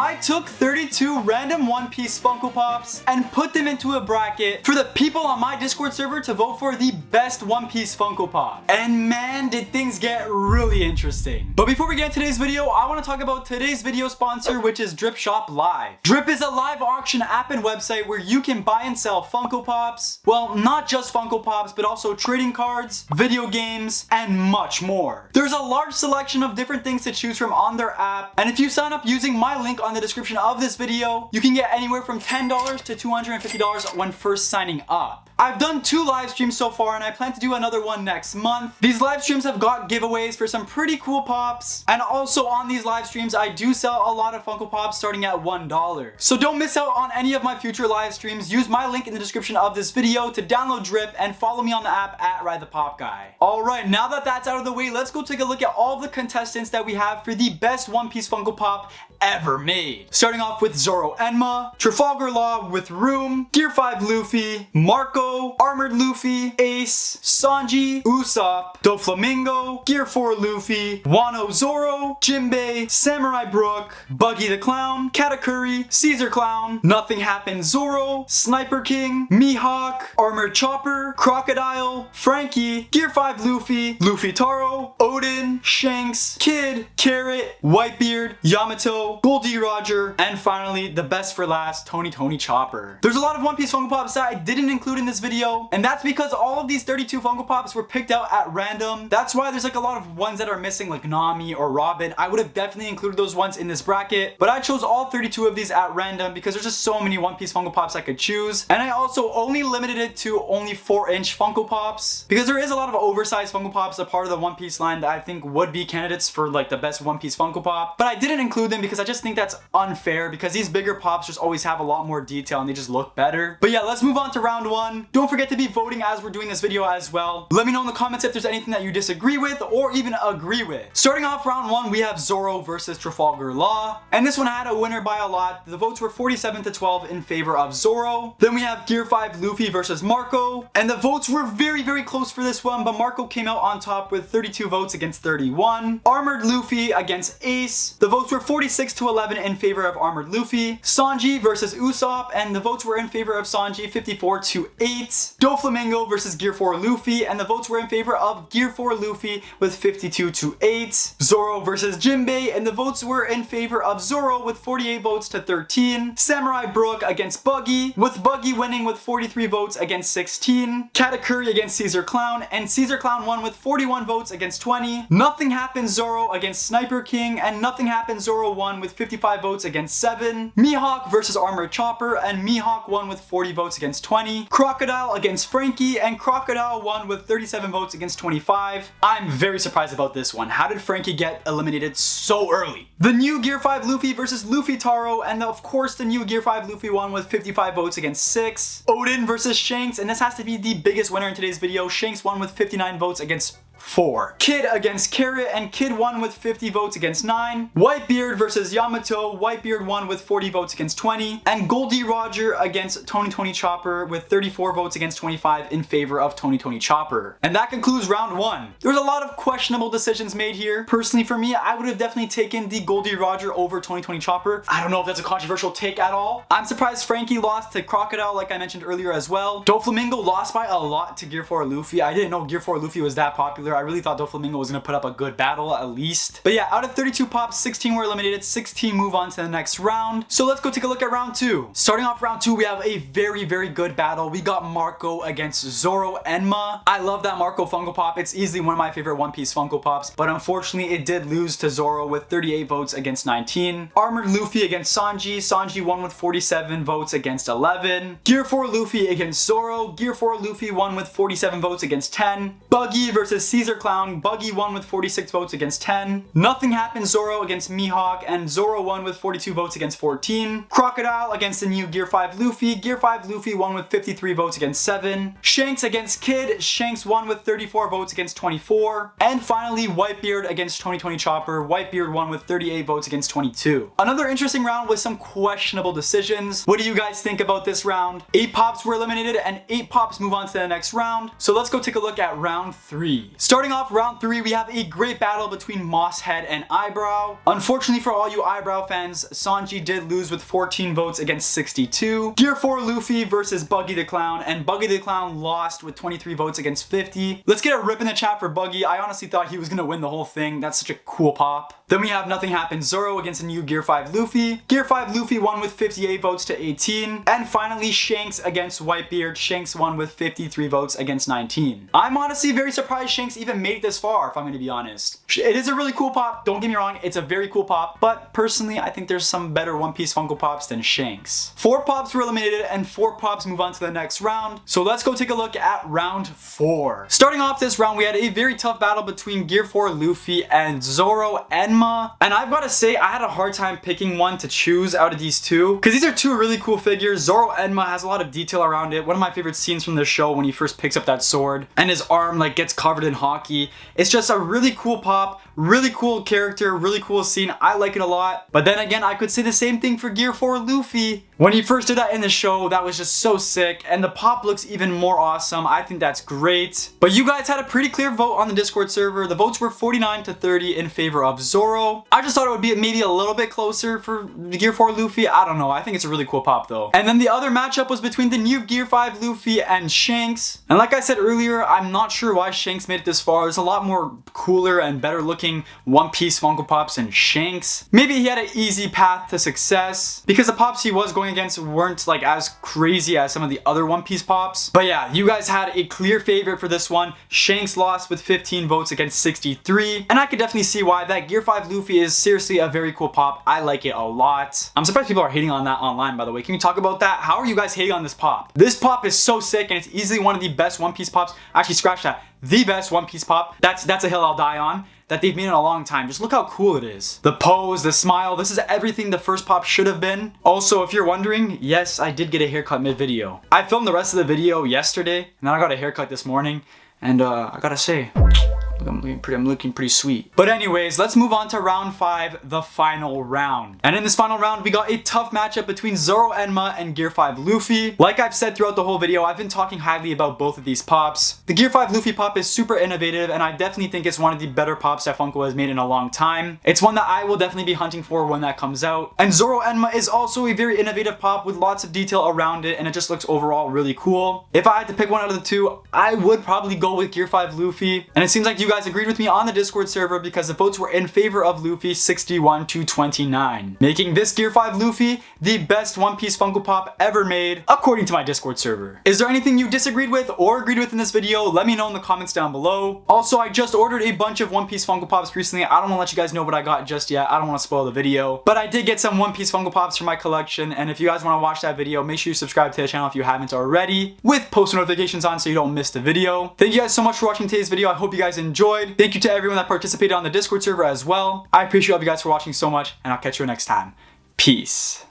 I took 32 random One Piece Funko Pops and put them into a bracket for the people on my Discord server to vote for the best One Piece Funko Pop. And man, did things get really interesting. But before we get into today's video, I want to talk about today's video sponsor, which is Drip Shop Live. Drip is a live auction app and website where you can buy and sell Funko Pops. Well, not just Funko Pops, but also trading cards, video games, and much more. There's a large selection of different things to choose from on their app, and if you sign up using my link on the description of this video, you can get anywhere from $10 to $250 when first signing up. I've done 2 live streams so far and I plan to do another one next month. These live streams have got giveaways for some pretty cool pops, and also on these live streams I do sell a lot of Funko Pops starting at $1. So don't miss out on any of my future live streams. Use my link in the description of this video to download Drip and follow me on the app at RyeThePopGuy. Alright, now that that's out of the way, let's go take a look at all the contestants that we have for the best One Piece Funko Pop ever made. Starting off with Zoro Enma, Trafalgar Law with Room, Gear 5 Luffy, Marco, Armored Luffy, Ace, Sanji, Usopp, Doflamingo, Gear 4 Luffy, Wano Zoro, Jinbei, Samurai Brook, Buggy the Clown, Katakuri, Caesar Clown, Nothing Happened Zoro, Sniper King, Mihawk, Armored Chopper, Crocodile, Frankie, Gear 5 Luffy, Luffy Taro, Odin, Shanks, Kid, Carrot, Whitebeard, Yamato, Goldie Roger, and finally, the best for last, Tony Chopper. There's a lot of One Piece Funko Pops that I didn't include in this video, and that's because all of these 32 Funko Pops were picked out at random. That's why there's like a lot of ones that are missing, like Nami or Robin. I would have definitely included those ones in this bracket, but I chose all 32 of these at random because there's just so many One Piece Funko Pops I could choose, and I also only limited it to only 4-inch Funko Pops because there is a lot of oversized Funko Pops, a part of the One Piece line that I think would be candidates for like the best One Piece Funko Pop, but I didn't include them because I just think that's unfair because these bigger pops just always have a lot more detail and they just look better. But yeah, let's move on to round 1. Don't forget to be voting as we're doing this video as well. Let me know in the comments if there's anything that you disagree with or even agree with. Starting off round 1, we have Zoro versus Trafalgar Law, and this one had a winner by a lot. The votes were 47 to 12 in favor of Zoro. Then we have Gear 5 Luffy versus Marco, and the votes were very close for this one, but Marco came out on top with 32 votes against 31. Armored Luffy against Ace, the votes were 46 to 11 in favor of Armored Luffy. Sanji versus Usopp, and the votes were in favor of Sanji, 54 to 8. Doflamingo versus Gear 4 Luffy, and the votes were in favor of Gear 4 Luffy with 52 to 8. Zoro versus Jinbei, and the votes were in favor of Zoro with 48 votes to 13. Samurai Brook against Buggy, with Buggy winning with 43 votes against 16. Katakuri against Caesar Clown, and Caesar Clown won with 41 votes against 20. Nothing Happened Zoro against Sniper King, and Nothing Happened Zoro won with 55 votes against 7. Mihawk versus Armored Chopper, and Mihawk won with 40 votes against 20. Crocodile against Frankie, and Crocodile won with 37 votes against 25. I'm very surprised about this one. How did Frankie get eliminated so early? The new Gear 5 Luffy versus Luffy Taro, and of course the new Gear 5 Luffy won with 55 votes against 6. Odin versus Shanks, and this has to be the biggest winner in today's video. Shanks won with 59 votes against 4. Kid against Carrot, and Kid won with 50 votes against 9. Whitebeard versus Yamato, Whitebeard won with 40 votes against 20. And Goldie Roger against Tony Chopper with 34 votes against 25 in favor of Tony Chopper. And that concludes round 1. There's a lot of questionable decisions made here. Personally for me, I would have definitely taken the Goldie Roger over Tony Chopper. I don't know if that's a controversial take at all. I'm surprised Frankie lost to Crocodile like I mentioned earlier as well. Doflamingo lost by a lot to Gear 4 Luffy. I didn't know Gear 4 Luffy was that popular. I really thought Doflamingo was going to put up a good battle at least. But yeah, out of 32 pops, 16 were eliminated, 16 move on to the next round. So let's go take a look at round 2. Starting off round 2, we have a very good battle. We got Marco against Zoro Enma. I love that Marco Funko Pop. It's easily one of my favorite One Piece Funko Pops, but unfortunately it did lose to Zoro with 38 votes against 19. Armored Luffy against Sanji. Sanji won with 47 votes against 11. Gear 4 Luffy against Zoro. Gear 4 Luffy won with 47 votes against 10. Buggy versus Caesar Clown. Buggy won with 46 votes against 10. Nothing Happened Zoro against Mihawk, and Zoro won with 42 votes against 14. Crocodile against the new Gear 5 Luffy. Gear 5 Luffy won with 53 votes against 7. Shanks against Kid. Shanks won with 34 votes against 24. And finally, Whitebeard against Tony Chopper. Whitebeard won with 38 votes against 22. Another interesting round with some questionable decisions. What do you guys think about this round? 8 pops were eliminated and 8 pops move on to the next round. So let's go take a look at round 3. Starting off round 3, we have a great battle between Mosshead and Eyebrow. Unfortunately for all you Eyebrow fans, Sanji did lose with 14 votes against 62. Gear 4 Luffy versus Buggy the Clown, and Buggy the Clown lost with 23 votes against 50. Let's get a rip in the chat for Buggy. I honestly thought he was gonna win the whole thing. That's such a cool pop. Then we have Nothing Happens Zoro against a new Gear 5 Luffy. Gear 5 Luffy won with 58 votes to 18. And finally, Shanks against Whitebeard. Shanks won with 53 votes against 19. I'm honestly very surprised Shanks even made it this far, if I'm gonna be honest. It is a really cool pop, don't get me wrong, it's a very cool pop, but personally, I think there's some better One Piece Funko Pops than Shanks. 4 pops were eliminated and 4 pops move on to the next round. So let's go take a look at round 4. Starting off this round, we had a very tough battle between Gear 4 Luffy and Zoro Enma. And I've got to say, I had a hard time picking one to choose out of these two, because these are two really cool figures. Zoro Enma has a lot of detail around it. One of my favorite scenes from the show when he first picks up that sword and his arm like gets covered in hockey. It's just a really cool pop, really cool character, really cool scene. I like it a lot. But then again, I could say the same thing for Gear 4 Luffy. When he first did that in the show, that was just so sick, and the pop looks even more awesome. I think that's great. But you guys had a pretty clear vote on the Discord server. The votes were 49 to 30 in favor of Zoro. I just thought it would be maybe a little bit closer for Gear 4 Luffy. I don't know. I think it's a really cool pop though. And then the other matchup was between the new Gear 5 Luffy and Shanks. And like I said earlier, I'm not sure why Shanks made it this far. There's a lot more cooler and better looking One Piece Funko Pops than Shanks. Maybe he had an easy path to success because the pops he was going against weren't like as crazy as some of the other One Piece pops. But yeah, you guys had a clear favorite for this one. Shanks lost with 15 votes against 63. And I could definitely see why. That Gear 5 Luffy is seriously a very cool pop. I like it a lot. I'm surprised people are hating on that online, by the way. Can we talk about that? How are you guys hating on this pop? This pop is so sick, and it's easily one of the best One Piece pops. Actually, scratch that. The best One Piece pop. That's a hill I'll die on. That they've made in a long time. Just look how cool it is. The pose, the smile, this is everything the first pop should have been. Also, if you're wondering, yes, I did get a haircut mid-video. I filmed the rest of the video yesterday, and then I got a haircut this morning, and I gotta say, I'm looking pretty sweet. But anyways, let's move on to round 5, the final round. And in this final round, we got a tough matchup between Zoro Enma and Gear 5 Luffy. Like I've said throughout the whole video, I've been talking highly about both of these pops. The Gear 5 Luffy pop is super innovative, and I definitely think it's one of the better pops that Funko has made in a long time. It's one that I will definitely be hunting for when that comes out. And Zoro Enma is also a very innovative pop with lots of detail around it, and it just looks overall really cool. If I had to pick one out of the two, I would probably go with Gear 5 Luffy. And it seems like you guys agreed with me on the Discord server because the votes were in favor of Luffy, 61 to 29, making this Gear 5 Luffy the best One Piece Funko Pop ever made, according to my Discord server. Is there anything you disagreed with or agreed with in this video? Let me know in the comments down below. Also, I just ordered a bunch of One Piece Funko Pops recently. I don't want to let you guys know what I got just yet. I don't want to spoil the video, but I did get some One Piece Funko Pops for my collection, and if you guys want to watch that video, make sure you subscribe to the channel if you haven't already, with post notifications on so you don't miss the video. Thank you guys so much for watching today's video. I hope you guys enjoyed. Thank you to everyone that participated on the Discord server as well. I appreciate all of you guys for watching so much, and I'll catch you next time. Peace.